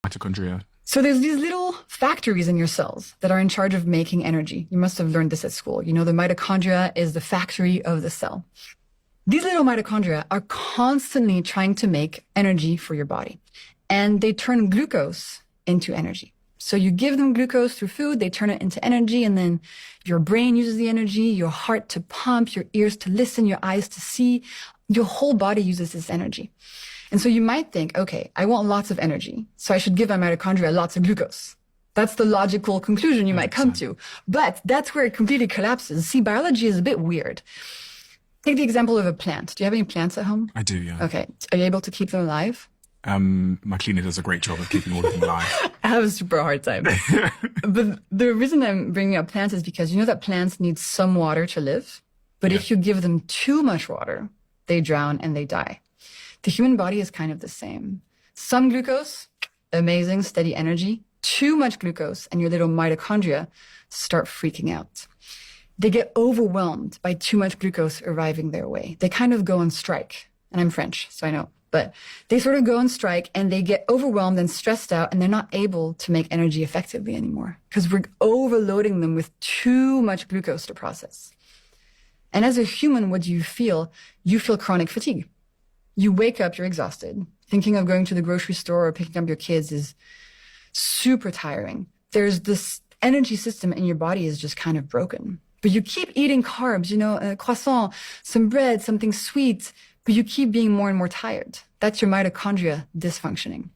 Mitochondria. So there's these little factories in your cells that are in charge of making energy. You must have learned this at school. You know, the mitochondria is the factory of the cell. These little mitochondria are constantly trying to make energy for your body, and they turn glucose into energy. So you give them glucose through food, they turn it into energy, and then your brain uses the energy, your heart to pump, your ears to listen, your eyes to see. Your whole body uses this energy. And so you might think, okay, I want lots of energy, so I should give my mitochondria lots of glucose. That's the logical conclusion you might come to. But that's where it completely collapses. See, biology is a bit weird. Take the example of a plant. Do you have any plants at home? I do, yeah. Okay. Are you able to keep them alive? My cleaner does a great job of keeping all of them alive. I have a super hard time. But the reason I'm bringing up plants is because you know that plants need some water to live. But if you give them too much water, they drown and they die. The human body is kind of the same. Some glucose, amazing, steady energy. Too much glucose and your little mitochondria start freaking out. They get overwhelmed by too much glucose arriving their way. They kind of go on strike. And I'm French, so I know. But they sort of go on strike and they get overwhelmed and stressed out and they're not able to make energy effectively anymore because we're overloading them with too much glucose to process. And as a human, what do you feel? You feel chronic fatigue. You wake up, you're exhausted. Thinking of going to the grocery store or picking up your kids is super tiring. There's this energy system in your body is just kind of broken. But you keep eating carbs, you know, a croissant, some bread, something sweet, but you keep being more and more tired. That's your mitochondria dysfunctioning.